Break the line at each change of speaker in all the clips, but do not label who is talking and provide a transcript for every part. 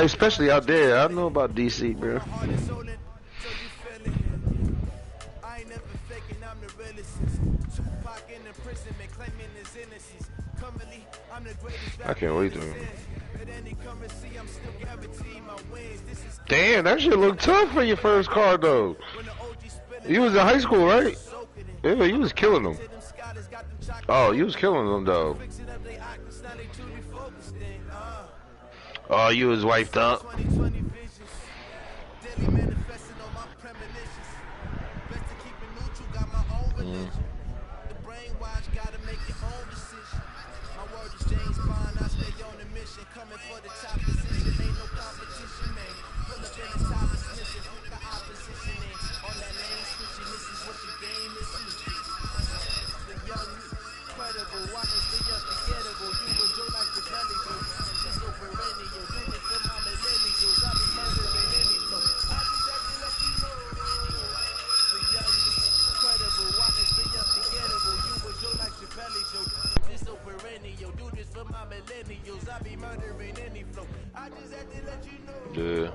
Especially out there. I don't know about DC, bro. I can't wait to. Damn, that shit look tough for your first car, though. You was in high school, right? Yeah, you was killing them. Oh, you was killing them, though. Oh, you was wiped up. Yeah.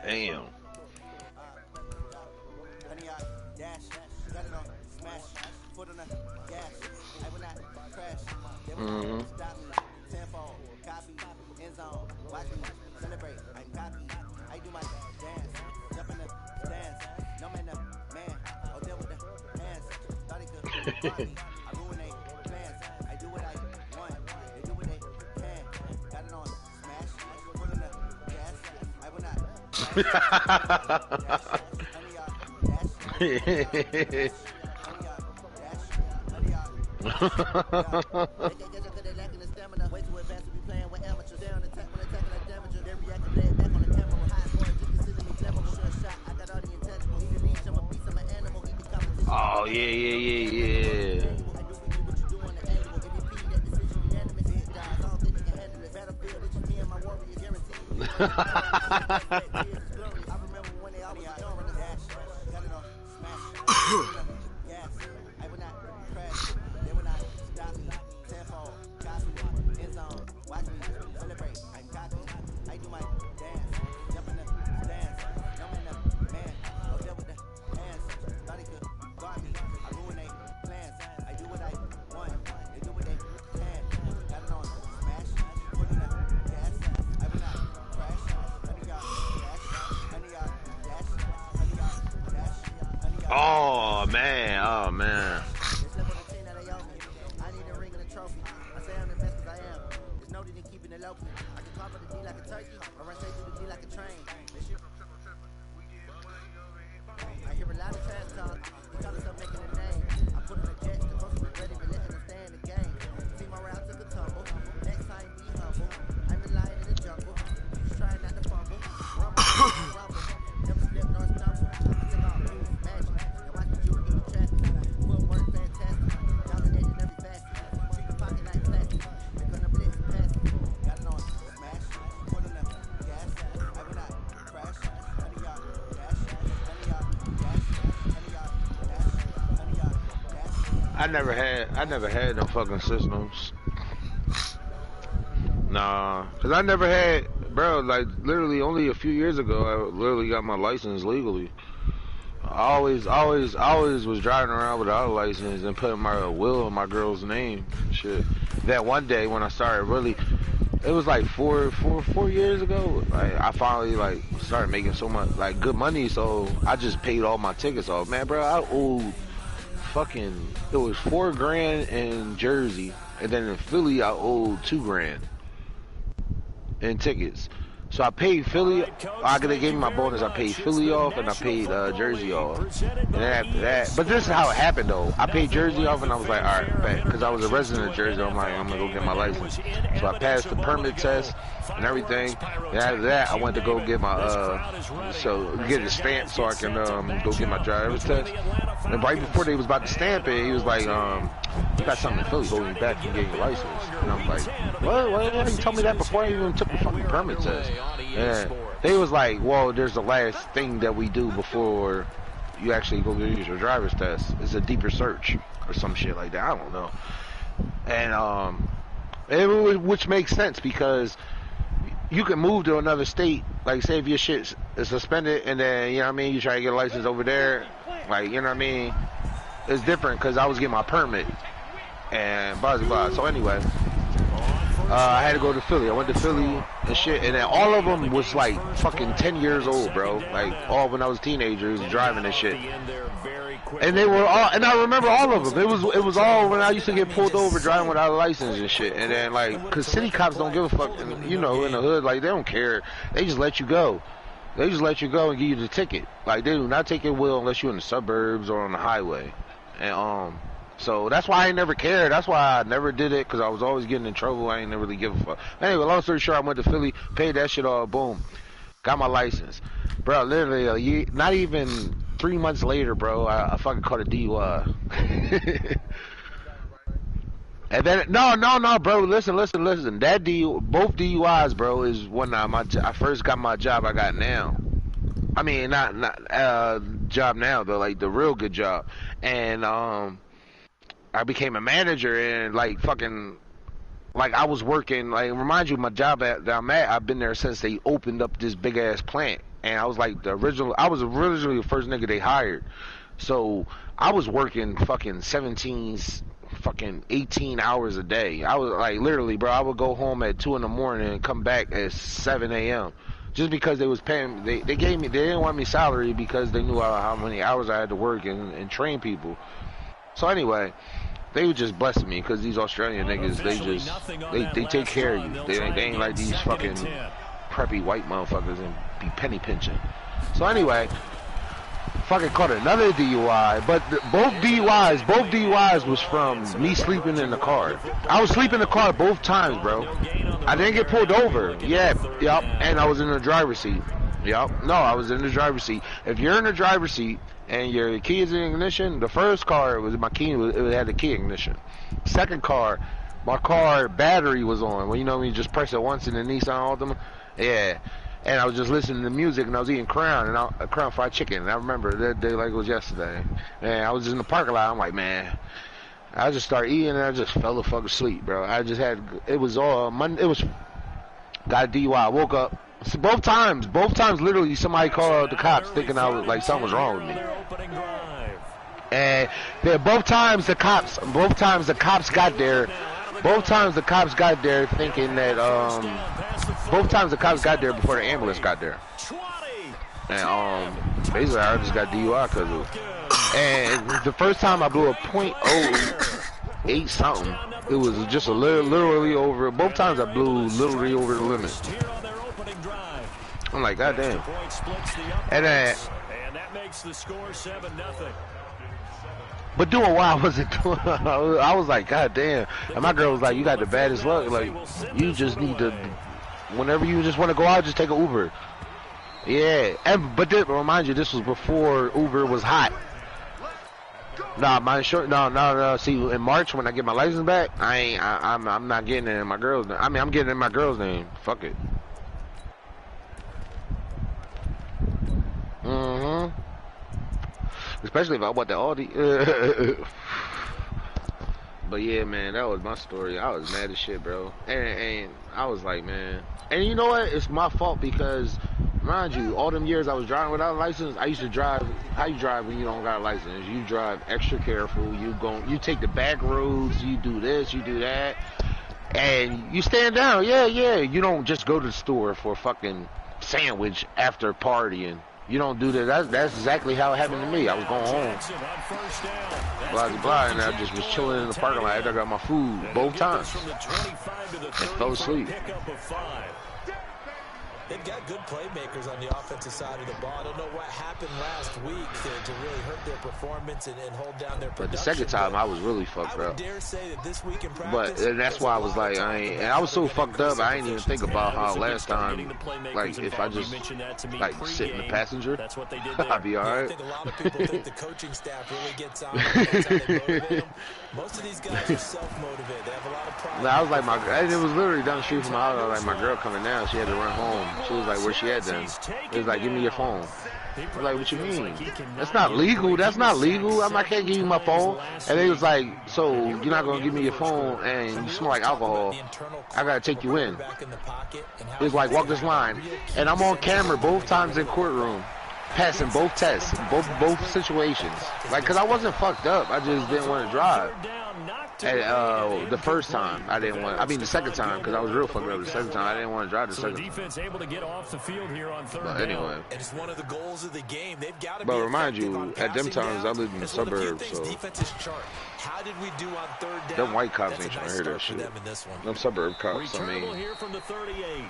Damn. Oh yeah. Oh man. I never had no fucking systems. Nah, cause I never had, bro. Like literally, only a few years ago, I literally got my license legally. I always was driving around without a license and putting my will in my girl's name. Shit. That one day when I started really, it was like four years ago. Like I finally like started making so much like good money, so I just paid all my tickets off. Man, bro, I owed fucking, it was $4 grand in Jersey, and then in Philly I owed $2 grand in tickets. So I paid Philly. They gave me my bonus. I paid Philly off and I paid Jersey off. And then after that, but this is how it happened though. I paid Jersey off and I was like, all right, bet, because I was a resident of Jersey. I'm like, I'm gonna go get my license. So I passed the permit test and everything. And after that, I went to go get my get it stamped so I can go get my driver's test. And right before they was about to stamp it, he was like, you got something in Philly holding you back from getting your license. And I'm like, what? Why didn't you tell me that before I even took the fucking permit test? And they was like, well, there's the last thing that we do before you actually go get your driver's test. It's a deeper search or some shit like that. I don't know. And which makes sense because you can move to another state, like say if your shit is suspended and then, you know what I mean, you try to get a license over there, like, you know what I mean, it's different because I was getting my permit and blah, blah, blah. So anyway, I had to go to Philly. I went to Philly and shit, and then all of them was like fucking 10 years old, bro. Like all when I was teenagers driving and shit. And they were all, and I remember all of them. It was all when I used to get pulled over driving without a license and shit. And then like, cause city cops don't give a fuck, you know, in the hood, like they don't care. They just let you go. They just let you go and give you the ticket. Like they do not take your wheel unless you're in the suburbs or on the highway. And so that's why I ain't never cared. That's why I never did it, because I was always getting in trouble. I ain't never really give a fuck. Anyway, long story short, I went to Philly, paid that shit all, boom, got my license. Bro, literally a year, not even 3 months later, bro, I fucking caught a DUI. And then, no, bro, listen. That both DUIs, bro, is when I first got my job I got now. I mean, not job now, though, like the real good job. And, I became a manager and like fucking, like I was working, like remind you my job that I'm at, I've been there since they opened up this big ass plant, and I was like I was originally the first nigga they hired. So I was working fucking 18 hours a day. I was like literally, bro, I would go home at 2 in the morning and come back at 7 a.m. just because they was paying, they didn't want me salary because they knew how many hours I had to work and train people. So anyway, they were just blessing me because these Australian niggas, they take care of you. They ain't like these fucking preppy white motherfuckers and be penny pinching. So anyway, fucking caught another DUI, but both DUIs was from me sleeping in the car. I was sleeping in the car both times, bro. I didn't get pulled over. Yep, and I was in the driver's seat. Yep, no, I was in the driver's seat. If you're in the driver's seat and your key is in ignition, the first car was my key, it had the key ignition. Second car, my car battery was on. Well, you know when you just press it once in the Nissan Altima? Yeah. And I was just listening to music and I was eating Crown fried chicken. And I remember that day like it was yesterday. And I was just in the parking lot. I'm like, man, I just started eating and I just fell the fuck asleep, bro. Got a DUI. I woke up. So both times, literally, somebody called the cops thinking I was like something was wrong with me. And both times the cops got there. Both times the cops got there thinking that both times the cops got there before the ambulance got there. And basically I just got DUI because of it. And the first time I blew a .08 something. It was just literally over. Both times I blew literally over the limit. I'm like, goddamn. And that makes the score 7-0. But doing what I wasn't doing, I was like, goddamn. And my girl was like, you got the baddest luck. Like, you just need to, whenever you just want to go out, just take an Uber. Yeah. But remind you, this was before Uber was hot. Nah, my insurance. No. See, in March when I get my license back, I'm not getting it in my girl's name. I mean, I'm getting it in my girl's name. Fuck it. Especially if I want the Audi. But yeah, man, that was my story. I was mad as shit, bro. And I was like, man. And you know what? It's my fault because, mind you, all them years I was driving without a license, I used to drive. How you drive when you don't got a license? You drive extra careful. You take the back roads. You do this. You do that. And you stand down. Yeah. You don't just go to the store for a fucking sandwich after partying. You don't do that. That's exactly how it happened to me. I was going home, blah, and I just was chilling in the parking lot after I got my food both times and fell asleep.
They've got good playmakers on the offensive side of the ball. I don't know what happened last week to really hurt their performance and hold down their production.
But the second time, I was really fucked up.
I would dare say that this week in practice,
and that's why I was like, and I was so fucked up, I didn't even think about how last time, like, if I just, like, sit in the passenger, I'd be all right.
I think a lot of people think the coaching staff really gets on them, that's how they motivate them. Most of these guys are self-motivated. They have a lot of pride.
I was like, and it was literally down the street from my house. I was like, my girl coming down, she had to run home. She was like, where she at then? It was like, give me your phone. I was like, what you mean? That's not legal. That's not legal. I can't give you my phone. And they was like, so you're not going to give me your phone and you smell like alcohol. I got to take you in. It was like, walk this line. And I'm on camera both times in courtroom, passing both tests, both situations. Like, because I wasn't fucked up. I just didn't want to drive. And, the first time I didn't want. I mean, the second time because I was real fucked up. The second time I didn't want to drive. The second
defense able to get off the field here on third
down. But anyway,
and it's one of the goals of the game. They've got to.
But remind you, at them times I lived in the suburbs, so.
How did we do on third down?
Them white cops ain't trying to hear that shit. Them suburb cops. I mean,
here from the 38,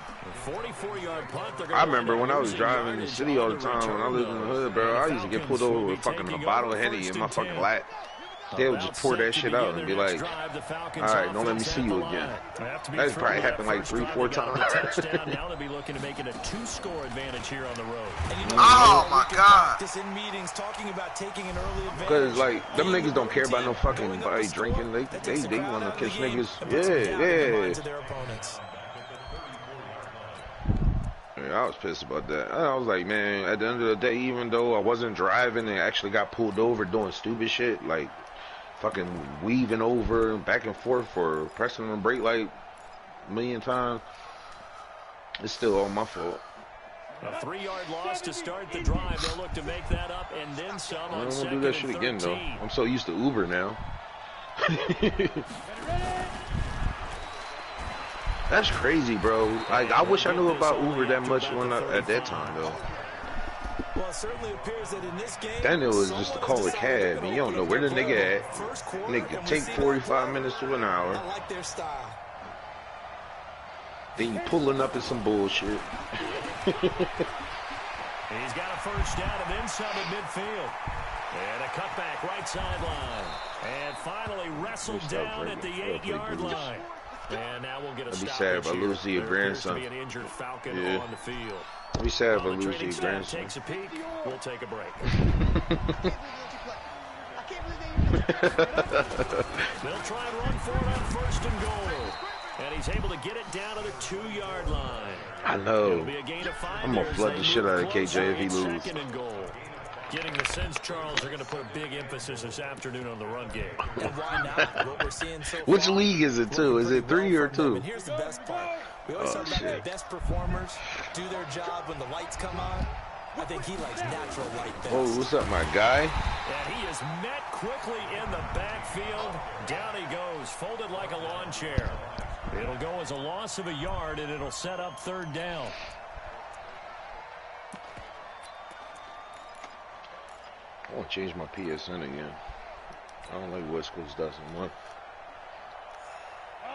44-yard punt.
I remember when I was driving in the city all the time. When I lived in the hood, bro, I used to get pulled over with fucking a bottle of Henny in my fucking lap. They would just pour that shit out and be like, all right, don't let me see you again. That's probably happened like 3-4 times.
Now they'll be looking to make it a 2-score advantage here on the road.
Oh my God.
Because
like them niggas don't care about no fucking body drinking. They want to catch niggas. Yeah. Yeah, I was pissed about that. I was like, man, at the end of the day, even though I wasn't driving and actually got pulled over doing stupid shit, like fucking weaving over and back and forth or pressing the brake like a million times, it's still all my fault.
A 3-yard loss to start the drive. They'll look to make that up and then some. I don't want to do that shit again, though.
I'm so used to Uber now. That's crazy, bro. Like, I wish I knew about Uber that much at that time, though.
Well, it certainly appears that in this game,
then it was just to call a cab, and you don't know where the nigga at. Nigga take 45 minutes to an hour.
I like their style.
Then you pulling up in some bullshit.
He's got a first down and then some at midfield. And a cutback right sideline. And finally wrestled down at the 8-yard line. And now we'll get a
I'd be sad if I lose to your grandson.
Be an injured Falcon on the field.
I'd be sad if I lose to your grandson.
Takes a peek. We'll take a break. They'll try and run for it on first and goal. And he's able to get it down to the 2-yard line.
I know. I'm going to flood the shit out of KJ if he loses.
Second and goal. Getting the sense Charles are going to put a big emphasis this afternoon on the run game.
And why not? What we're seeing so far,
which league is it, too? Is it 3 or 2?
And here's the best part. We always talk about the best performers do their job when the lights come on. I think he likes natural light best.
Oh, what's up, my guy?
And he is met quickly in the backfield. Down he goes, folded like a lawn chair. It'll go as a loss of a yard, and it'll set up third down.
I want to change my PSN again. I don't like West Coast doesn't want.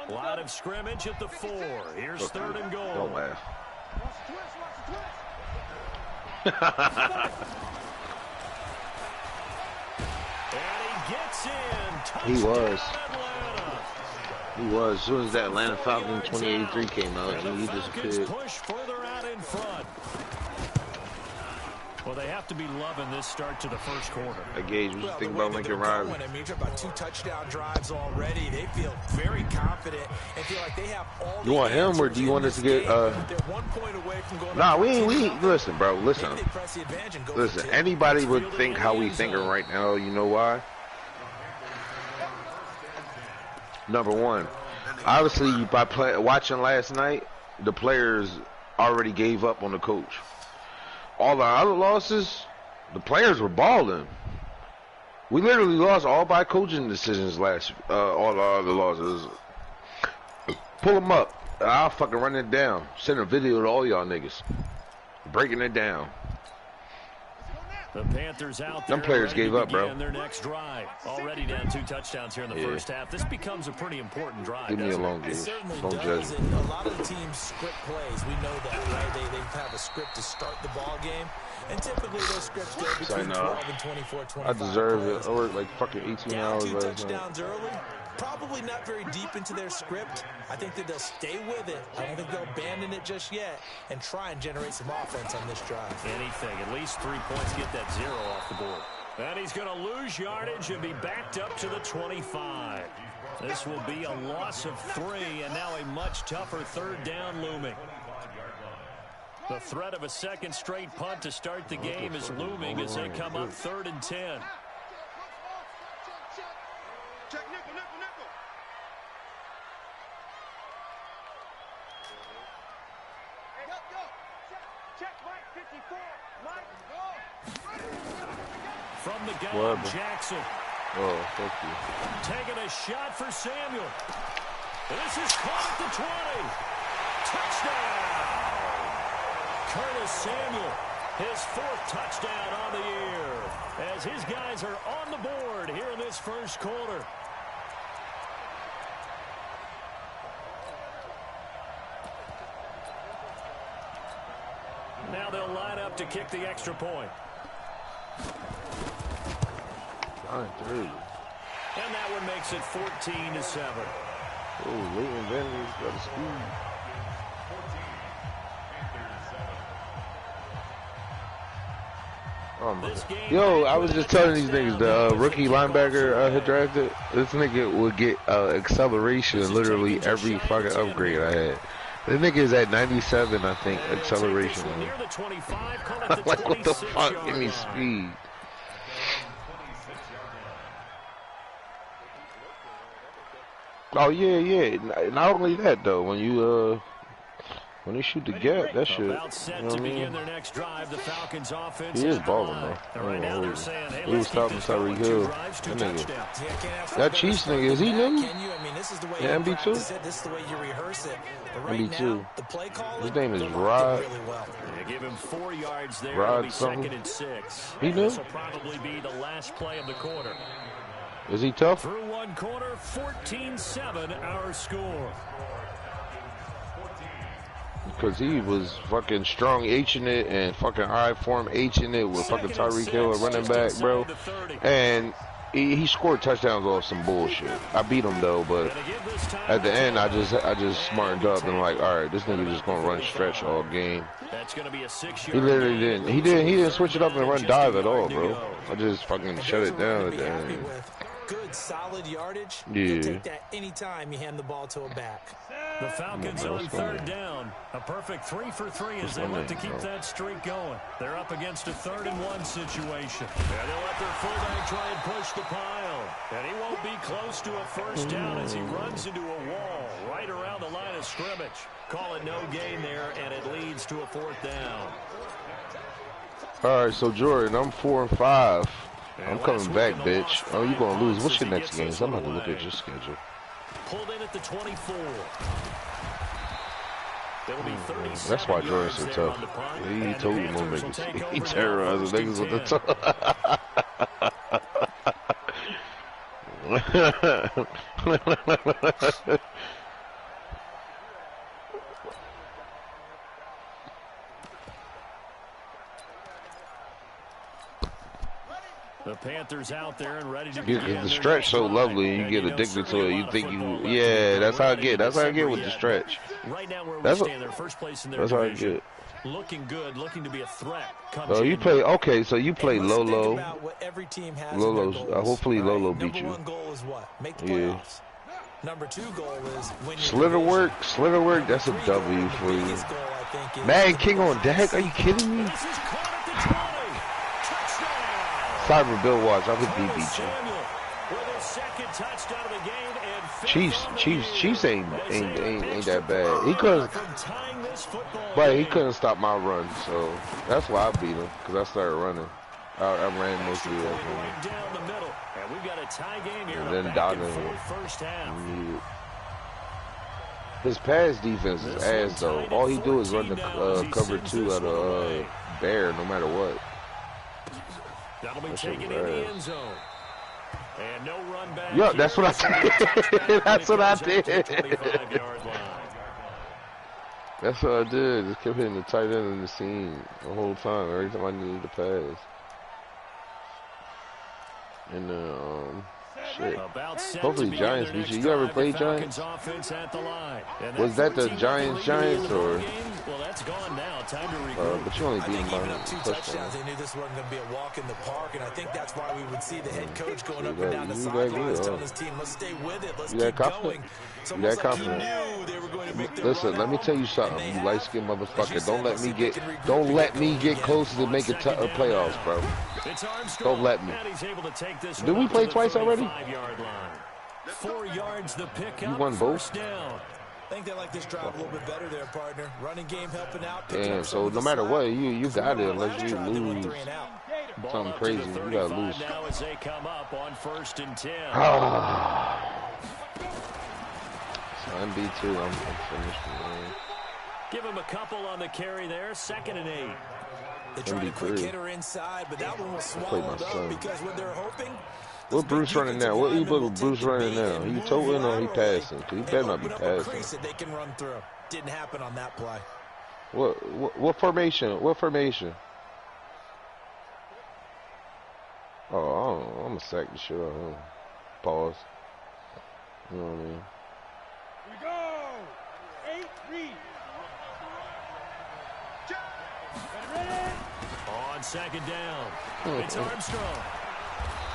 Line of scrimmage at the 4. Here's third and goal.
Don't laugh.
And he gets in.
He was.
Atlanta.
He was. As soon as that Atlanta Falcon 2083 came out, he disappeared.
Push further out in front. Well, they have to be loving this start to the first quarter.
Hey, Gage, what you think about Lincoln Riley?
I mean, you're about 2 touchdown drives already. They feel very confident and feel like they have all.
You want him, or do you want us to get?
They're 1 point away from going.
Nah, we ain't. Listen, bro. Listen. Listen. Anybody would think how we thinking right now. You know why? Number one, obviously, by watching last night, the players already gave up on the coach. All our other losses, the players were balling. We literally lost all by coaching decisions all our other losses. Pull them up. I'll fucking run it down. Send a video to all y'all niggas. Breaking it down.
The Panthers out there.
Them players gave up, bro.
Their next drive. Already down 2 touchdowns here in the first half. This becomes a pretty important drive.
Give me a long game.
It certainly
Don't
does.
judge.
And a lot of the teams script plays. We know that, right? They have a script to start the ball game. And typically those scripts go between 12 and 24, 25
I deserve
plays.
it. I worked like fucking 18 hours
Down 2
last night.
touchdowns early. Probably not very deep into their script. I think that they'll stay with it. I don't think they'll abandon it just yet and try and generate some offense on this drive.
Anything. At least 3 points, get that 0 off the board. And he's going to lose yardage and be backed up to the 25. This will be a loss of 3, and now a much tougher 3rd down looming. The threat of a second straight punt to start the game is looming as they come up 3rd and 10. From the gun, Jackson.
Oh, thank you.
Taking a shot for Samuel. This is caught at the 20. Touchdown! Curtis Samuel, his 4th touchdown on the year, as his guys are on the board here in this first quarter. Now they'll line up to kick the extra point.
9-3.
And that one makes it 14-7.
Oh, Leighton Vander's got a speed. Oh my God. Yo, I was just telling these niggas the rookie linebacker had drafted. This nigga would get acceleration literally every fucking upgrade I had. This nigga is at 97, I think, acceleration. I'm like, what the fuck? Give me speed. Oh yeah. Not only that though, when you shoot the gap, that shit. You know what I mean? He is balling though. He was stopping Tyreek Hill. That nigga. That Chiefs nigga, is he new? Yeah, MB2. MB2. His name is Rod.
Give him 4 yards there.
Rod something.
2nd and 6.
He new?
This will probably be the last play of the quarter.
Is he tough?
Through one quarter, 14-7 our score.
Because he was fucking strong H-ing it and fucking high form H-ing it with fucking Tyreek Hill at running back, bro. And he scored touchdowns off some bullshit. I beat him though, but at the end I just smartened up and like, all right, this nigga just gonna run stretch all game. He literally didn't. He didn't switch it up and run dive at all, bro. I just fucking shut it down at the end.
Good, solid yardage.
Yeah.
You'll take that anytime you hand the ball to a back.
The Falcons on 3rd down. A perfect 3 for 3 as they look to keep that streak going. They're up against a 3rd and 1 situation. And they'll let their fullback try and push the pile. And he won't be close to a first down as he runs into a wall right around the line of scrimmage. Call it no gain there, and it leads to a 4th down.
All right, so Jordan, I'm 4 and 5. I'm coming back, bitch. Oh, you gonna lose? What's your next game? So I'm gonna look at your schedule.
Pulled in at the 24.
That's why Jordan's so tough. He totally won't make it. He terrorizes niggas with the tough.
The Panthers out there and ready to
begin. The stretch so lovely, you get addicted to it. You think yeah, that's how I get. That's how I get with the stretch.
Right now, where we stand, they're first place in their division.
That's how I get.
Looking good, looking to be a threat.
Oh, you play okay? So you play Lolo. Lolo. Hopefully Lolo beat you.
Number 1 goal is what? Make the playoffs. Number 2 goal is win your
Slither work. That's a W for you. Man, King on deck. Are you kidding me? Cyber Bill Watts, I could beat you. Chiefs ain't that bad. He couldn't stop my run, so that's why I beat him, because I started running. I ran most of it. And then Donovan. His pass defense is ass though. All he do is run the cover 2 out of Bear, no matter what.
That'll be taken in the end zone. And no run back.
Yeah, that's what I did. That's what I did. That's what I did. Just kept hitting the tight end in the seam the whole time. Every time I needed to pass. And shit. Hopefully Giants beat you. You ever played Giants? Was that the Giants or?
Well, that's gone now. Time to
but you only beat them by
two touchdowns. They knew this wasn't going to be a walk in the park, and I think that's why we would see the head coach going up and down the sidelines telling his team, let's stay with it, let's keep going. It's almost like he knew they were going to make their
Listen, let me tell you something, you light-skinned motherfucker. Don't let me get close to making playoffs, bro. Don't let me. Did we play twice already?
4 yards the pick
You won both?
I think they like this drive a little bit better there, partner. Running game helping out.
Damn, so no matter what, you got it unless you lose something crazy. You gotta lose.
Now as they come up on 1st and 10.
So I'm B2, I'm finished. Man.
Give him a couple on the carry there. 2nd and 8.
They tried a quick hitter inside, but that one was swallowed up because what they're hoping.
What Bruce running now? What Bruce running now? He toting or he passing? He better not be passing.
They can run through. Didn't happen on that play.
What formation? What formation? Oh, I'm gonna sack the shit out of him. Pause. You know what I mean?
Here we go. 8-3.
On 2nd down, it's Armstrong.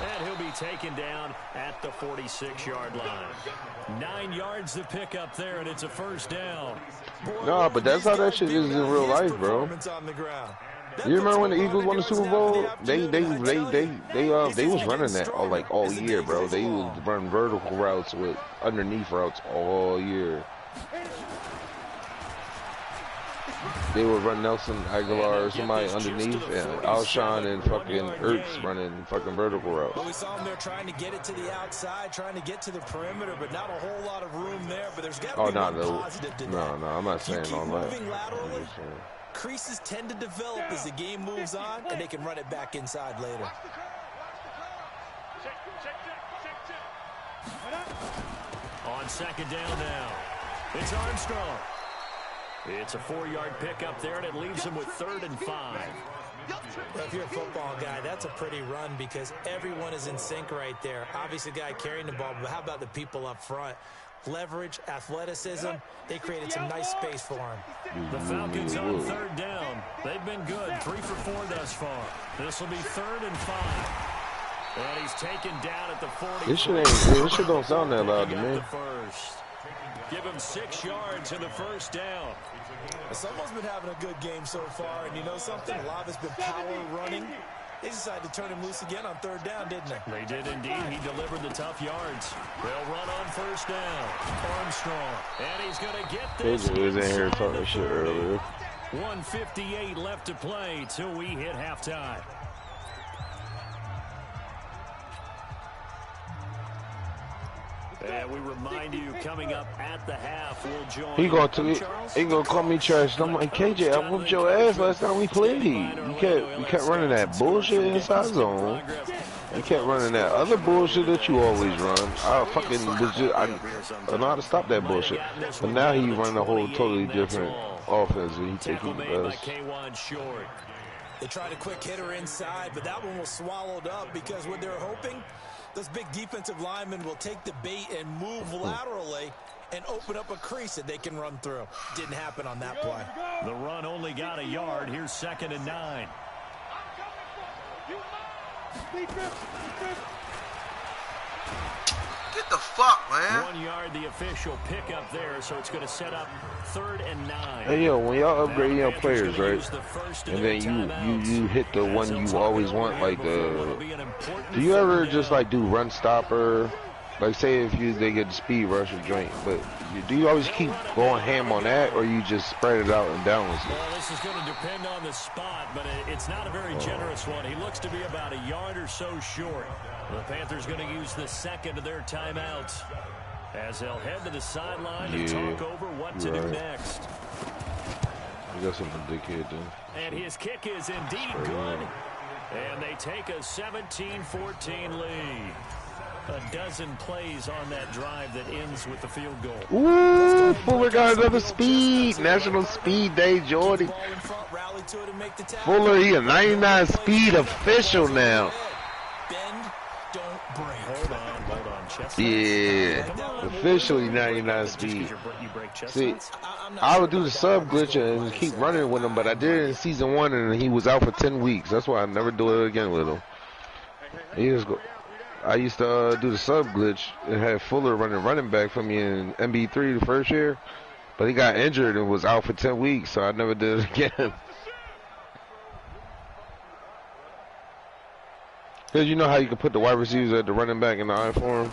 And he'll be taken down at the 46-yard line. 9 yards to pick up there, and it's a 1st down.
No, but that's how that shit is in real life, bro. You remember when the Eagles won the Super Bowl? They was running that all year, bro. They was running vertical routes with underneath routes all year. They would run Nelson Aguilar or somebody underneath, and Alshon and fucking Ertz running fucking vertical routes.
Well, we saw them there trying to get it to the outside, trying to get to the perimeter, but not a whole lot of room there. But there's got to be one positive to that.
No, I'm not saying all that.
Laterally, creases tend to develop as the game moves on, and they can run it back inside later.
On 2nd down now, it's Armstrong. It's a 4-yard pickup there, and it leaves him with 3rd and 5.
Well, if you're a football guy, that's a pretty run because everyone is in sync right there. Obviously, the guy carrying the ball, but how about the people up front? Leverage, athleticism, they created some nice space for him.
The Falcons on 3rd down. They've been good, 3 for 4 thus far. This will be 3rd and 5. And he's taken down at the 40.
This shit don't sound that loud to me.
Give him 6 yards in the 1st down.
Someone's been having a good game so far, and you know something? A lot has been power running. They decided to turn him loose again on 3rd down, didn't they?
They did indeed. He delivered the tough yards. They'll run on 1st down. Armstrong, and he's going to get this.
He was in here talking shit earlier.
1:58 left to play till we hit halftime. And we remind you, coming up at the half, we'll join.
He gonna call me trash. I'm like, KJ, I whooped your ass last time we played. You kept running that bullshit inside zone. You kept running that other bullshit that you always run. I fucking was just, I know how to stop that bullshit. But now he running a whole totally different offense, and he think he the best.
They tried a quick hitter inside, but that one was swallowed up because what they're hoping, those big defensive linemen will take the bait and move laterally and open up a crease that they can run through. Didn't happen on that play.
The run only got a yard. Here's 2nd and 9.
Get the fuck, man.
1 yard, the official pickup there, so it's going to set up 3rd and 9.
Hey, yo, when y'all upgrade your players, right, and then you hit the one you always want, like do you ever just like do run stopper? Like say if they get the speed rush or joint, but do you always keep going ham on that, or you just spread it out and down with it?
Well, this is going to depend on the spot, but it's not a very generous one. He looks to be about a yard or so short. The Panthers going to use the 2nd of their timeouts as they'll head to the sideline to talk over what to do next.
I got something dickhead then.
And his kick is indeed good. And they take a 17-14 lead. A dozen plays on that drive that ends with the field goal.
Ooh, Fuller got another speed. National Speed Day, Jordy. Fuller, he a 99 speed official now.
Bend, don't break.
Hold on.
Yeah, officially 99 speed. See, I would do the sub glitch and keep running with him, but I did it in season 1 and he was out for 10 weeks. That's why I never do it again with him. I used to do the sub glitch and had Fuller running back for me in MB3 the first year, but he got injured and was out for 10 weeks, so I never did it again. Because you know how you can put the wide receivers at the running back in the I form?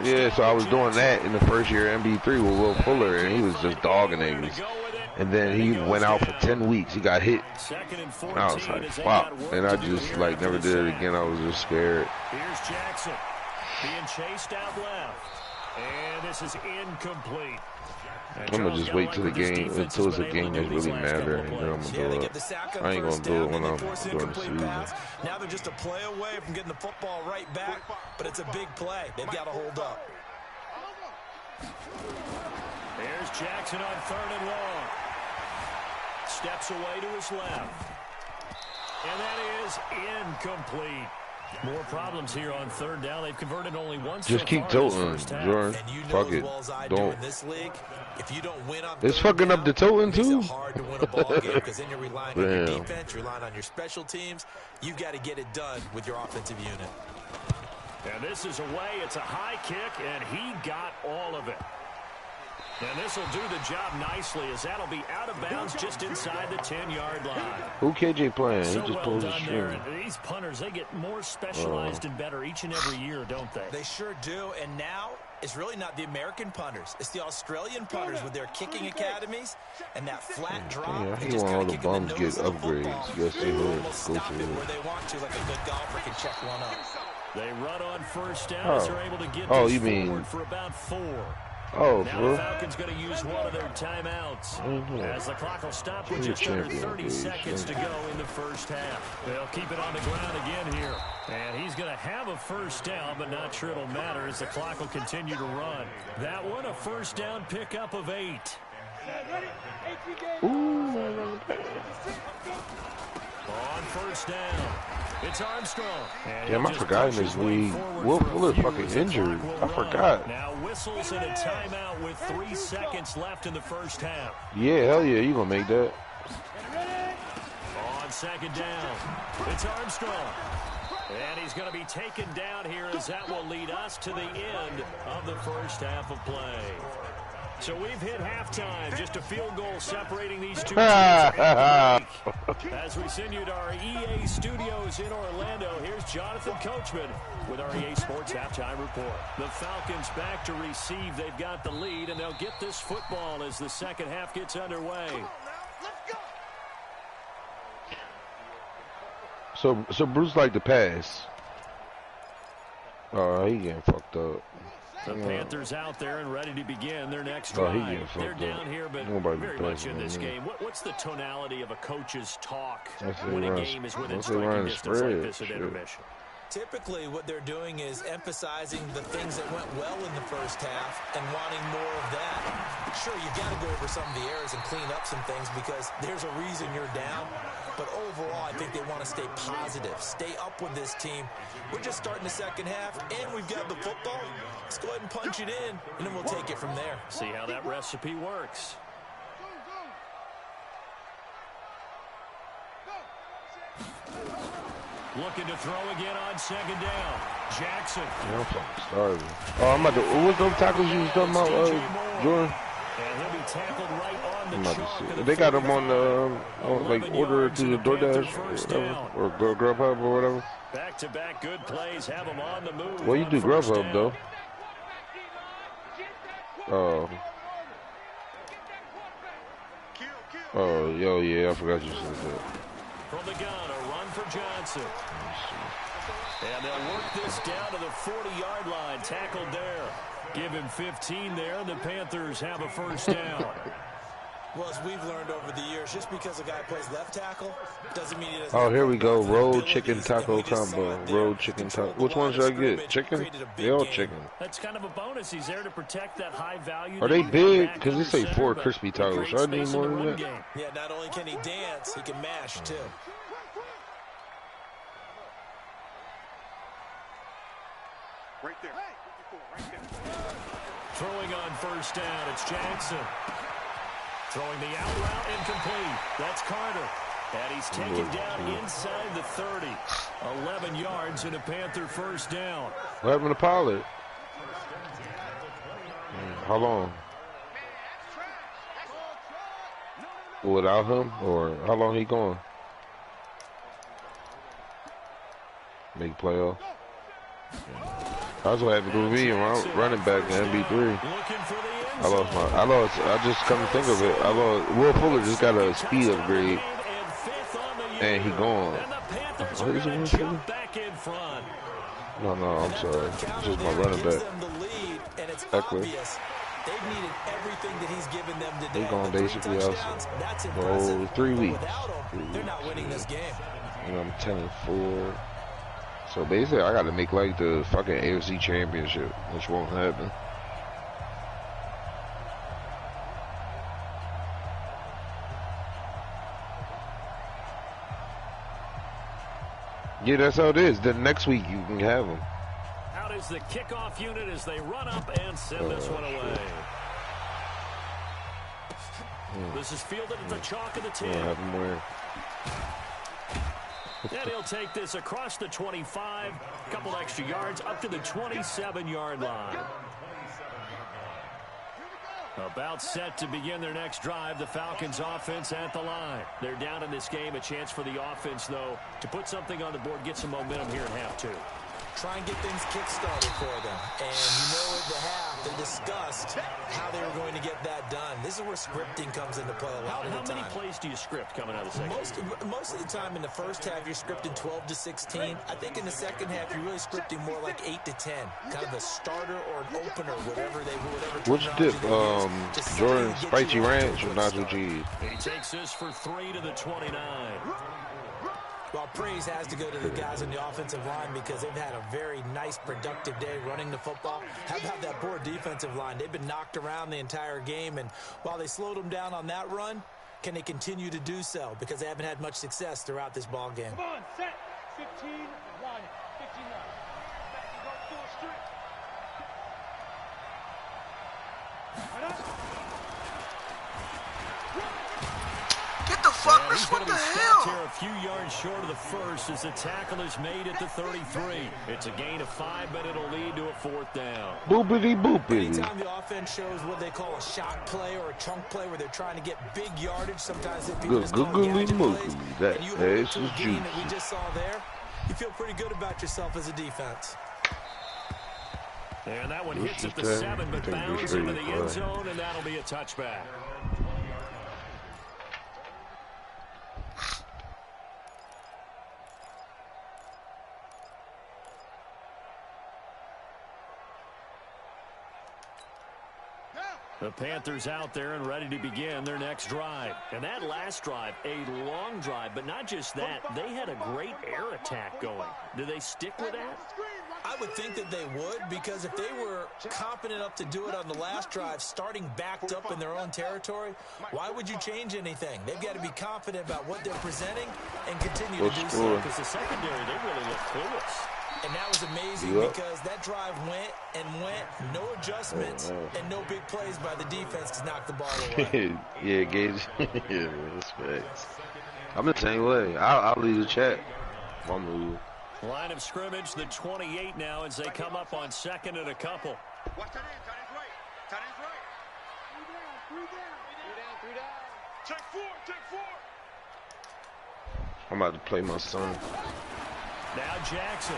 Yeah, so I was doing that in the first year MB3 with Will Fuller, and he was just dogging niggas. And then he went out for 10 weeks. He got hit. And I was like, wow. And I just like never did it again. I was just scared.
Here's Jackson being chased out left. And this is incomplete.
I'm gonna just wait till the game, until it's a game that really matters, and then I'm gonna do it. I ain't gonna do it when I'm doing the season.
Now they're just a play away from getting the football right back, but it's a big play. They've got to hold up.
There's Jackson on 3rd and long. Steps away to his left. And that is incomplete. More problems here on 3rd down. They've converted only once.
Just keep toting, Jordan. Fuck it. Don't. It's fucking up the toting too.
It's hard to win a ball game because then you're relying on your defense, you're relying on your special teams. You got to get it done with your offensive unit.
And this is away. It's a high kick, and he got all of it. And this will do the job nicely, as that'll be out of bounds just inside the 10-yard line.
Who KJ playing? He just
well
pulled his string.
These punters, they get more specialized and better each and every year, don't they?
They sure do. And now it's really not the American punters. It's the Australian punters with their kicking academies and that flat drop.
Yeah, he want all the bums get upgrades. Yes, they will. Go for it.
Where they want to, like a good golfer can check one up.
They run on 1st down as they're able to get
you mean
for about 4.
Oh,
now the Falcons going to use one of their timeouts as the clock will stop with just under 30 seconds to go in the 1st half. They'll keep it on the ground again here. And he's going to have a 1st down, but not sure it'll matter as the clock will continue to run. That one, a 1st down pickup of 8.
Ooh.
On 1st down, it's Armstrong.
Damn, I forgot in this league. Will Fuller fucking injured. I forgot.
Now whistles in a timeout with 3 seconds left in the 1st half.
Yeah, hell yeah, you gonna make that.
On 2nd down, it's Armstrong. And he's going to be taken down here as that will lead us to the end of the 1st half of play. So we've hit halftime, just a field goal separating these two teams. As we send you to our EA studios in Orlando, here's Jonathan Coachman with our EA Sports Halftime Report. The Falcons back to receive. They've got the lead, and they'll get this football as the 2nd half gets underway.
So Bruce like to pass. Oh, he getting fucked up.
The Panthers out there and ready to begin their next drive. They're down here, but very much in this game. What's the tonality of a coach's talk when a game is within striking distance like this at intermission?
Typically, what they're doing is emphasizing the things that went well in the 1st half and wanting more of that. Sure, you've got to go over some of the errors and clean up some things because there's a reason you're down. But overall, I think they want to stay positive, stay up with this team. We're just starting the 2nd half, and we've got the football. Let's go ahead and punch it in, and then we'll take it from there.
See how that recipe works. Looking to throw again on 2nd down. Jackson.
Yeah, I'm fucking starving. Oh, I'm about to. What's those tackles you was talking about, Jordan?
And he'll be tackled right on the chalk.
They got him on the like order to the DoorDash or whatever, or Grubhub or whatever.
Back-to-back good plays have him on the move.
Well, you do Grubhub though. Oh, yo, yeah, I forgot you said that.
From the gun, a run for Johnson. And they'll work this down to the 40-yard line. Tackled there. Give him 15 there, and the Panthers have a 1st down.
Well, as we've learned over the years, just because a guy plays left tackle doesn't mean he doesn't.
Oh, here we go. Rolled chicken taco combo. Rolled chicken taco. Which one should I get? Chicken? They all chicken.
That's kind of a bonus. He's there to protect that high value.
Are they big? Because they say 4 crispy tacos. Should I need more than that?
Yeah, not only can he dance, he can mash too.
Right there. Right there.
Throwing on first down, it's Jackson. Throwing the out route incomplete. That's Carter. And he's taken down inside the 30. 11 yards and a Panther first down.
What happened to Pollard? How long? Without him? Or how long he going? Make playoff. That's what happened to me running back in MB3. I just come to think of it. Will Fuller just got a speed upgrade. And he gone. What is it, Will Fuller? No, I'm sorry. It's just my running back. Eckler.
They've needed everything that he's given them today.
He gone basically out for 3 weeks.
They're not winning this game.
And I'm 10-4. So basically, I got to make like the fucking AFC Championship, which won't happen. Yeah, that's how it is. Then next week you can have them.
Out is the kickoff unit as they run up and send this one away. This is fielded at the chalk of the 10.
Have them where?
And he'll take this across the 25, a couple extra yards up to the 27-yard line. About set to begin their next drive, the Falcons offense at the line. They're down in this game. A chance for the offense, though, to put something on the board, get some momentum here at half two.
Try and get things kick-started for them. And you know at the half, they discussed how they were going to get that done. This is where scripting comes into play a lot of the time.
How many plays do you script coming out of the second?
Most of the time in the first half, you're scripting 12 to 16. I think in the second half, you're really scripting more like 8 to 10. Kind of a starter or an opener, whatever
Which dip? Jordan Spicy Ranch or Nacho Cheese?
He takes this for 3 to the 29.
Well, praise has to go to the guys on the offensive line because they've had a very nice, productive day running the football. How about that poor defensive line? They've been knocked around the entire game, and while they slowed them down on that run, can they continue to do so? Because they haven't had much success throughout this ball game.
Come on, set. 15, line. 15 line. Back and go full straight. Right up.
Get the fuckers, what the hell?
Here a few yards short of the first as the tackle is made at the 33. It's a gain of 5, but it'll lead to a 4th down.
Boopity boopity.
Anytime the offense shows what they call a shot play or a chunk play where they're trying to get big yardage, sometimes they people just call gadget plays. And you hold it to a gain that we just saw there, you feel pretty good about yourself as a defense.
And that one hits at the 7, but bounds into the end zone, and that'll be a touchback. The Panthers out there and ready to begin their next drive. And that last drive, a long drive, but not just that. They had a great air attack going. Do they stick with that?
I would think that they would, because if they were confident enough to do it on the last drive, starting backed up in their own territory, why would you change anything? They've got to be confident about what they're presenting and continue to do so.
Because the secondary, they really look clueless.
And that was amazing because that drive went and went, no adjustments, and no big plays by the defense to knock the ball away.
Yeah, Gage. Yeah, respect. I'm the same way. I'll leave the chat. I'm moving.
Line of scrimmage, the 28 now as they come up on 2nd and a couple.
Watch that in. Tight end's right. Tight end's right. 3 down. 3 down. Check 4. Check 4.
I'm about to play my son.
Now Jackson.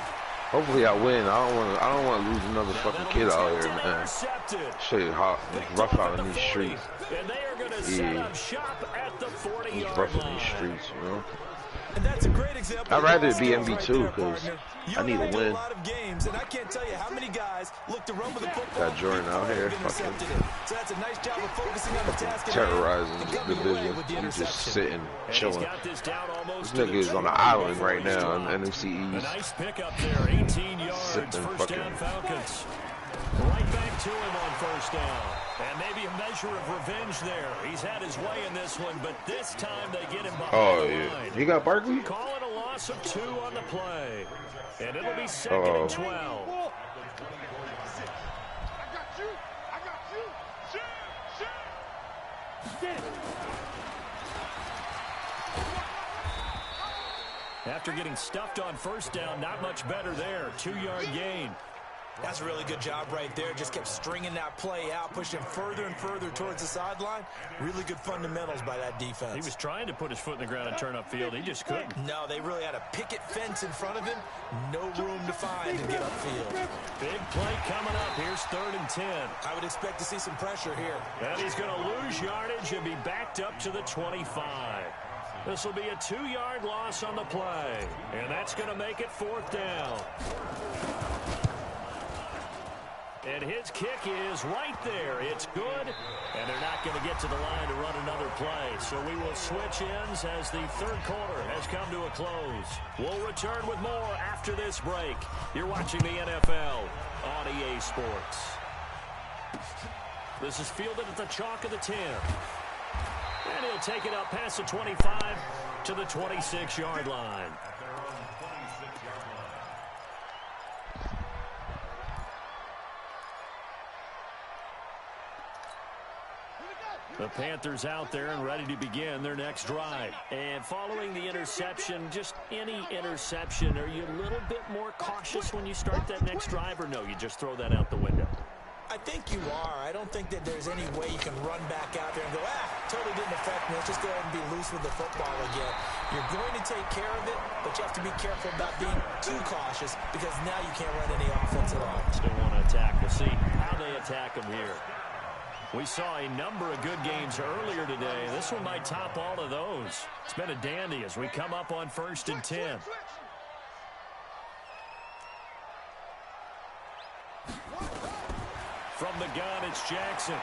Hopefully I win. I don't want to lose another fucking kid out here, man. Shit hot. It's rough out in these streets.
And they are going to set up shop at the 40-yard line.
It's rough in these streets, you know.
And that's a great example.
I'd rather it be MB2 because I need a win.
A lot of games, and I can't tell you how many guys look to run with the football.
Got Jordan out here fucking
so that's a nice job of focusing on the task.
Terrorizing the division. He's just sitting, chilling. This nigga is on the island right now in NFC East.
A nice pickup there, 18 yards.
Sipping
first down Falcons. Right back to him on first down. And maybe a measure of revenge there. He's had his way in this one, but this time they get him behind the line.
He got Barkley?
Call it a loss of 2 on the play. And it'll be 2nd and 12.
I got you.
After getting stuffed on first down, not much better there. 2-yard gain.
That's a really good job right there. Just kept stringing that play out, pushing further and further towards the sideline. Really good fundamentals by that defense.
He was trying to put his foot in the ground and turn upfield. He just couldn't.
No, they really had a picket fence in front of him. No room to find and get upfield.
Big play coming up. Here's 3rd and 10.
I would expect to see some pressure here.
And he's going to lose yardage and be backed up to the 25. This will be a 2-yard loss on the play. And that's going to make it 4th down. And his kick is right there. It's good. And they're not going to get to the line to run another play. So we will switch ends as the 3rd quarter has come to a close. We'll return with more after this break. You're watching the NFL on EA Sports. This is fielded at the chalk of the 10. And he'll take it up past the 25 to the 26-yard line. The Panthers out there and ready to begin their next drive. And following the interception, just any interception, are you a little bit more cautious when you start that next drive, or no, you just throw that out the window?
I think you are. I don't think that there's any way you can run back out there and go, totally didn't affect me. Let's just go ahead and be loose with the football again. You're going to take care of it, but you have to be careful about being too cautious because now you can't run any offense at all.
Still want to attack. We'll see how they attack them here. We saw a number of good games earlier today. This one might top all of those. It's been a dandy as we come up on 1st and 10. From the gun, it's Jackson.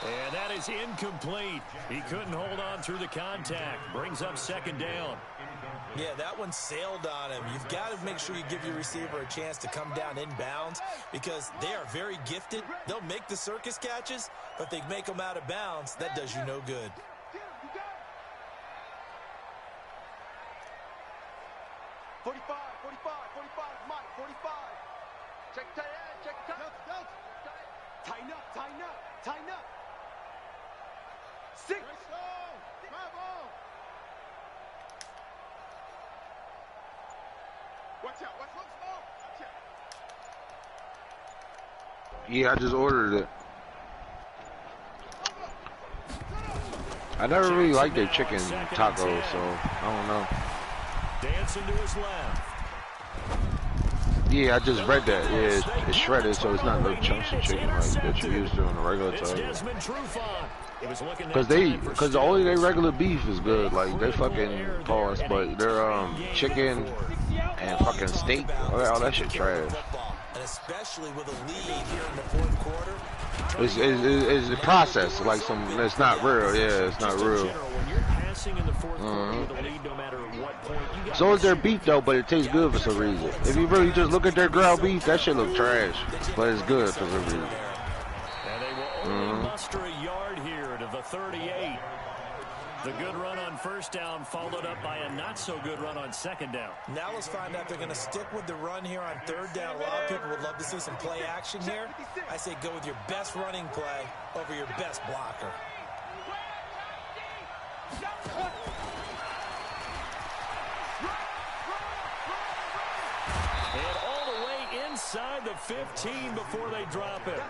And that is incomplete. He couldn't hold on through the contact. Brings up 2nd down.
Yeah, that one sailed on him. You've got to make sure you give your receiver a chance to come down inbounds because they are very gifted. They'll make the circus catches, but if they make them out of bounds, that does you no good.
Mike, 45. Check tight end, check tight. Tighten up. 6. Watch out, watch out.
Yeah, I just ordered it. I never really liked their chicken tacos, so I don't know.
Dancing to his left.
Yeah, I just read that. Yeah, it's shredded, so it's not little chunks of chicken like that you used to on a regular taco. Because the only their regular beef is good. Like they fucking pause, but their chicken and fucking steak, all that shit trash.
And especially with a lead here in the 4th quarter.
It's a process, like it's not real. Yeah, it's not real. So is their beef though, but it tastes good for some reason. If you really just look at their ground beef, that shit look trash, but it's good for some reason.
And they will only muster a yard here to the 38. The good run on first down followed up by a not-so-good run on 2nd down.
Now let's find out if they're going to stick with the run here on 3rd down. A lot of people would love to see some play action here. I say go with your best running play over your best blocker.
And all the way inside the 15 before they drop it.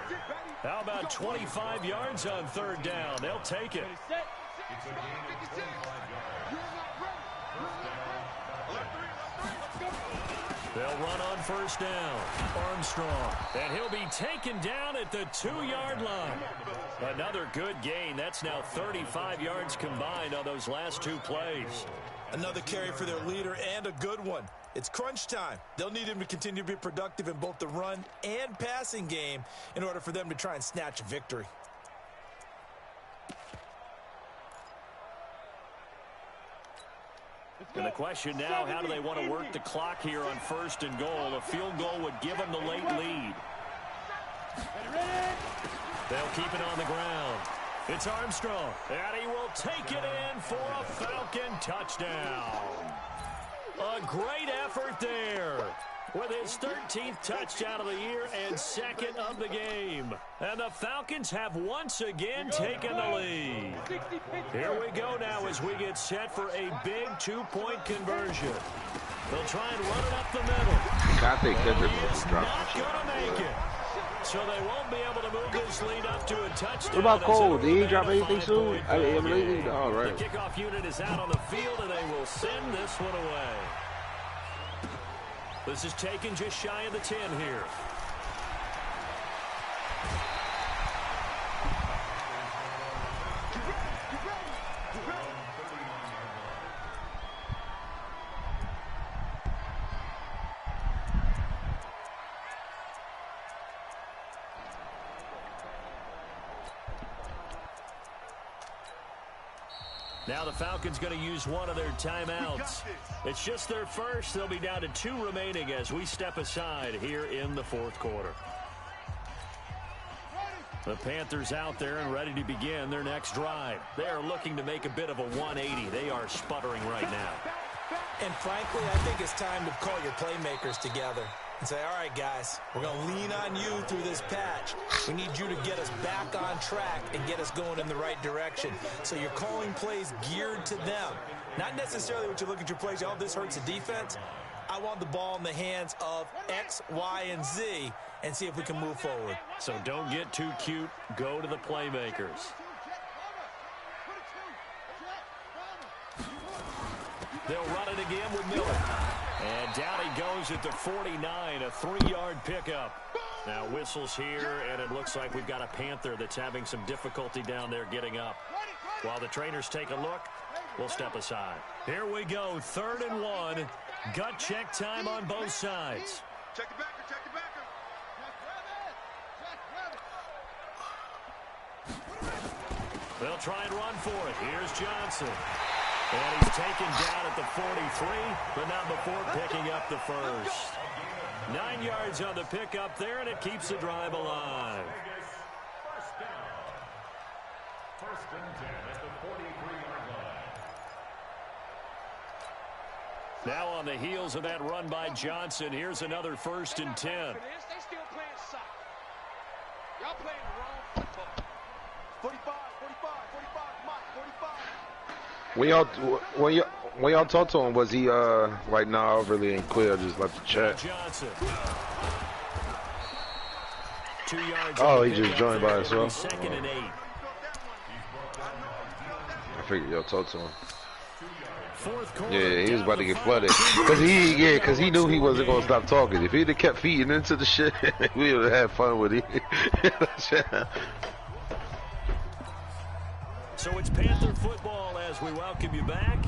How about 25 yards on 3rd down? They'll take it. They'll run on first down. Armstrong. And he'll be taken down at the 2-yard line. Another good gain. That's now 35 yards combined on those last 2 plays.
Another carry for their leader and a good one. It's crunch time. They'll need him to continue to be productive in both the run and passing game in order for them to try and snatch a victory.
And the question now, how do they want to work the clock here on 1st and goal? A field goal would give them the late lead. They'll keep it on the ground. It's Armstrong, and he will take it in for a Falcon touchdown. A great effort there with his 13th touchdown of the year and 2nd of the game. And the Falcons have once again taken the lead. Here we go now as we get set for a big 2-point conversion. They'll try and run it up the middle.
I think Kendrick
is not going to make it. So they won't be able to move this lead up to a touchdown.
What about Cole? Did he drop anything soon? All right.
The kickoff unit is out on the field, and they will send this one away. This is taken just shy of the 10 here. Now the Falcons going to use one of their timeouts. It's just their first. They'll be down to 2 remaining as we step aside here in the 4th quarter. The Panthers out there and ready to begin their next drive. They are looking to make a bit of a 180. They are sputtering right now.
And frankly, I think it's time to call your playmakers together and say, all right, guys, we're going to lean on you through this patch. We need you to get us back on track and get us going in the right direction. So you're calling plays geared to them. Not necessarily what you look at your plays, oh, this hurts the defense. I want the ball in the hands of X, Y, and Z and see if we can move forward.
So don't get too cute. Go to the playmakers. They'll run it again with Miller. And down he goes at the 49, a 3-yard pickup. Now whistles here, and it looks like we've got a Panther that's having some difficulty down there getting up. While the trainers take a look, we'll step aside. Here we go, 3rd and 1. Gut check time on both sides.
Check the backer, check the backer.
They'll try and run for it. Here's Johnson. And he's taken down at the 43, but not before picking up the first. 9 yards on the pickup there, and it keeps the drive alive.
First and 10 at the 43-yard line.
Now on the heels of that run by Johnson, here's another 1st and 10.
They still playing soccer. Y'all playing the wrong football. 45, 45, 45, Mike, 45.
When y'all talked to him, was he like, nah, I really ain't clear, I just left the chat?
Johnson. 2 yards.
Oh, he just joined by himself.
2nd and 8.
I figured y'all talked to him.
4th quarter,
Yeah, he was about to get flooded. Cause he knew he wasn't gonna stop talking. If he'd have kept feeding into the shit, we would have had fun with it.
So it's Panther football as we welcome you back.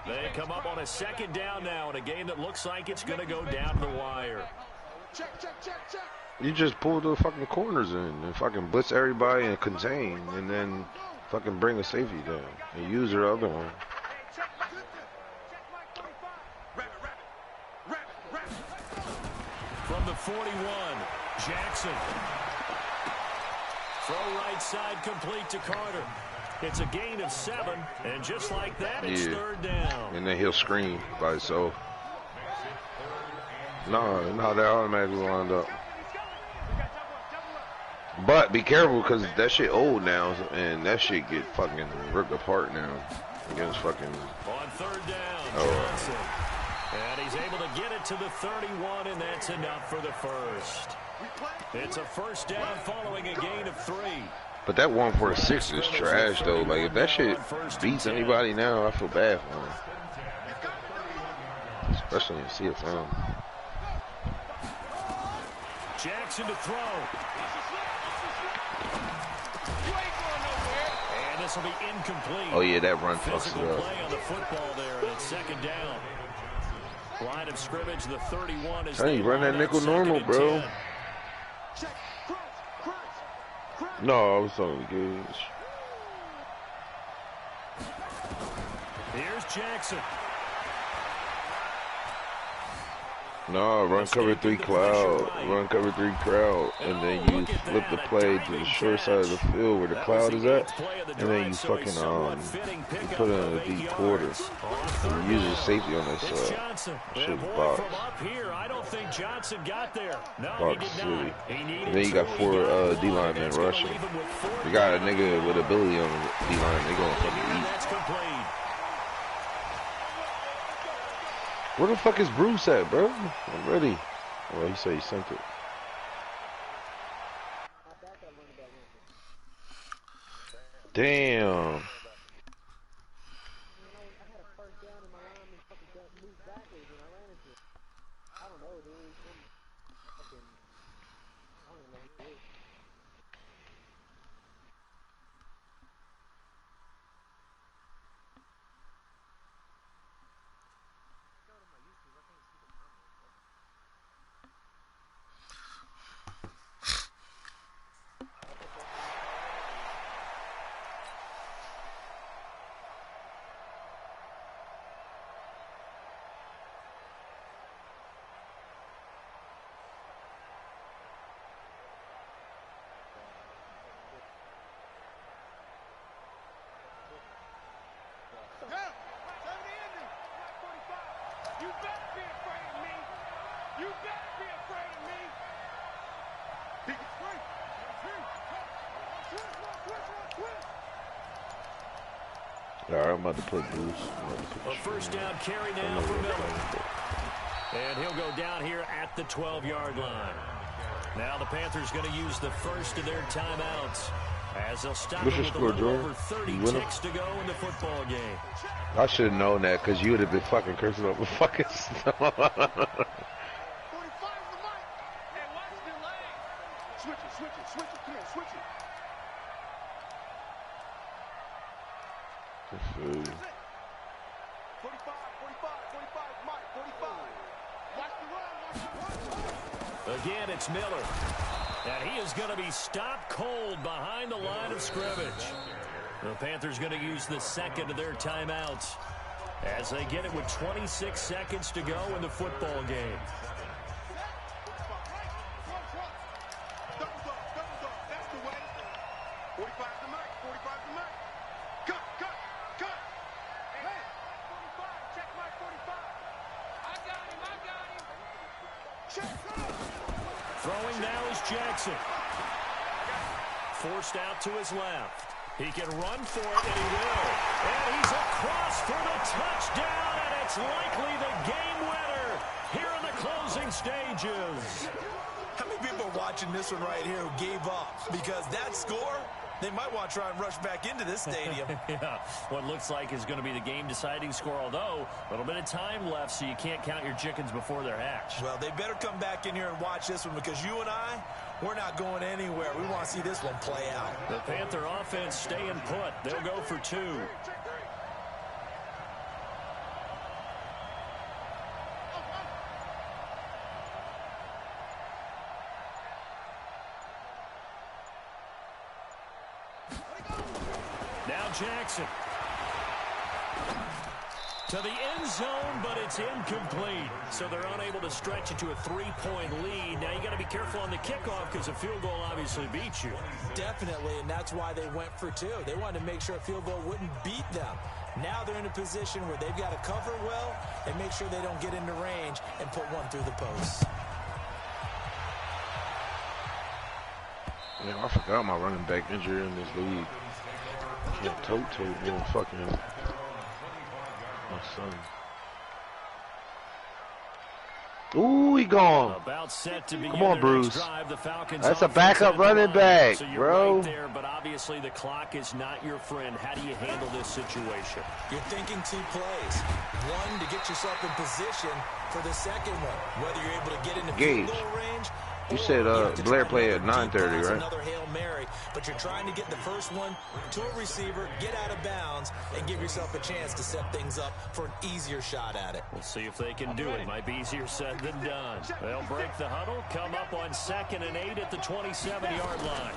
They come up on a 2nd down now in a game that looks like it's going to go down the wire.
You just pull the fucking corners in and fucking blitz everybody and contain, and then fucking bring a safety down and use your other one.
From the 41, Jackson. Throw right side complete to Carter. It's a gain of 7, and just like that, it's 3rd down.
And then he'll scream by himself. No, that automatically lined up. But be careful, because that shit old now, and that shit get fucking ripped apart now against fucking...
On 3rd down, Johnson. And he's able to get it to the 31, and that's enough for the first. It's a 1st down following a gain of 3.
But that 146 is trash, though. Like, if that shit beats anybody now, I feel bad for him. Especially in CFL.
Jackson to throw. And this will be incomplete.
Oh, yeah, that run fucks
Physical
it up.
play on the football there, and it's second down. Line of scrimmage, the 31 is.
Hey, you run that nickel normal, bro. No, I was talking to Gage.
Here's Jackson.
No, run cover 3 cloud, run cover 3 crowd, and then you flip the play to the short side of the field where the cloud is at, and then you fucking you put it in a deep quarter. And you use your safety on that side. That shit's box.
I don't think Johnson got there. No,
Box city. And then you got 4 D-line men rushing. You got a nigga with ability on the D-line. They gonna fucking eat. Where the fuck is Bruce at, bro? I'm ready. Well, he said he sent it. Damn. Alright, I'm about to put Bruce.
A first down carry now for Miller. And he'll go down here at the 12-yard line. Now the Panthers going to use the first of their timeouts as they'll stop it with a little over 30 ticks to go in the football game.
I should have known that because you would have been fucking cursing over fucking stuff.
Again, it's Miller. And he is going to be stopped cold behind the line of scrimmage. The Panthers going to use the second of their timeouts as they get it with 26 seconds to go in the football game. Throwing now is Jackson. Forced out to his left. He can run for it, and he will. And he's across for the touchdown, and it's likely the game winner here in the closing stages.
How many people are watching this one right here who gave up? Because that score, they might want to try and rush back into this stadium.
Yeah, what looks like is going to be the game-deciding score, although a little bit of time left, so you can't count your chickens before they're hatched.
Well, they better come back in here and watch this one because you and I, we're not going anywhere. We want to see this one play out.
The Panther offense staying put. They'll go for 2. Now Jackson. To the end zone, but it's incomplete. So they're unable to stretch it to a 3-point lead. Now you got to be careful on the kickoff because a field goal obviously beats you.
Definitely, and that's why they went for 2. They wanted to make sure a field goal wouldn't beat them. Now they're in a position where they've got to cover well and make sure they don't get into range and put one through the post.
Yeah, I forgot my running back injury in this league. Yeah, toe fucking my son. Ooh, he gone.
About set to
Come on, Bruce.
Drive, the Falcons.
That's a backup running back,
so
bro.
Right there, but obviously the clock is not your friend. How do you handle this situation?
You're thinking 2 plays. One, to get yourself in position for the second one. Whether you're able to get into field goal range
You said Blair played at 9:30, right?
Another Hail Mary, but you're trying to get the first one to a receiver, get out of bounds, and give yourself a chance to set things up for an easier shot at it.
We'll see if they can do it. Might be easier said than done. They'll break the huddle, come up on 2nd and 8 at the 27-yard line.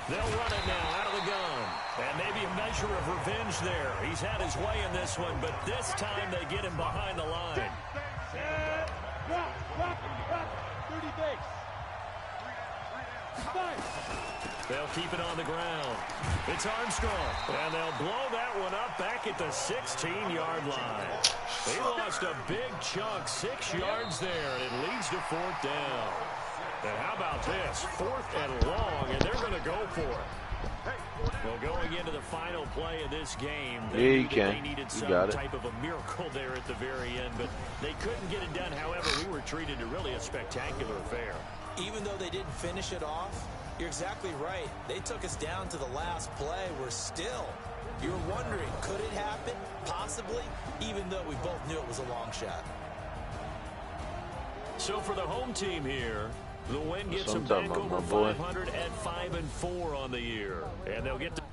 They'll run it now out of the gun. And maybe a measure of revenge there. He's had his way in this one, but this time they get him behind the line. They'll keep it on the ground. It's Armstrong. And they'll blow that one up back at the 16-yard line. They lost a big chunk, 6 yards there, and it leads to 4th down. And how about this? 4th and long, and they're going to go for it. Well, going into the final play of this game, they needed some type of a miracle there at the very end, but they couldn't get it done. However, we were treated to really a spectacular affair. Even though they didn't finish it off, you're exactly right. They took us down to the last play. We're still, you're wondering, could it happen? Possibly, even though we both knew it was a long shot. So for the home team here, the win gets them back over 500 at 5-4 on the year. And they'll get to...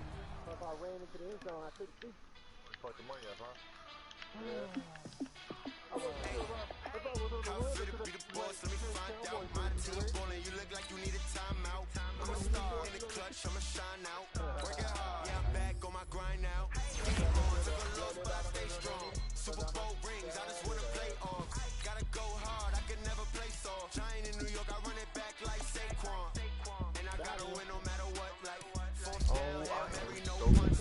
Super Bowl rings, I just wanna play off. Gotta go hard, I can never play soft. Giant in New York, I run it back like Saquon. And I gotta win no matter what. Like 4th down, Hail Mary, no fun.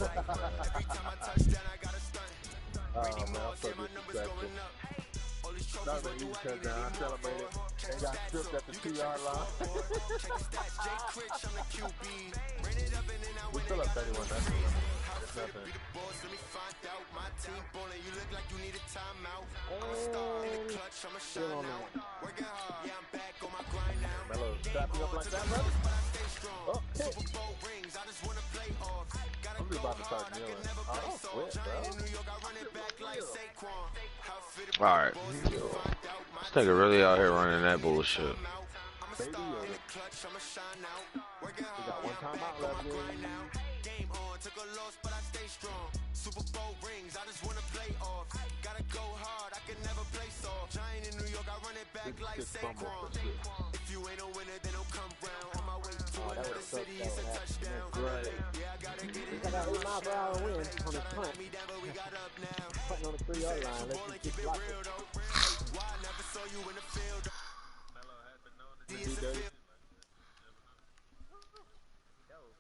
Every time I touch down, I gotta stunt. Brady Moore, see my numbers going up. All these trophies, what do I need anymore? Check the stats, you can check the scoreboard. Check the stats, Jay Critch, I'm the QB. Ran it up and then I went and got the free. How to fit be the boss, let me find out. My team ballin', you look like you need a timeout. I'm a star in the clutch, I'm a shine out. Working hard, yeah, I'm back on my grind now. Game on, took a loss, but I stay strong. Super Bowl rings, I just wanna play off. Gotta go hard, I can never play soft. Giant in New York, I run it back like Saquon. How fit be the boss, let me find out.
This nigga really out here running that bullshit.
I'm a star in the clutch, I'm a shine out. Working hard, yeah, I'm back on my grind now. Game on, took a loss, but I stay strong. Super Bowl rings, I just wanna play off. Gotta go hard, I can never play soft. Giant in New York, I run it back like Saquon. If you ain't a winner, then don't come round. On my way to another city, it's a touchdown. Yeah, I gotta get it.
I got 8 miles per hour win on the punt.
Me down, but we got up now.
Putting on the 3-yard line. Let's just keep blocking.
Why I never saw you in the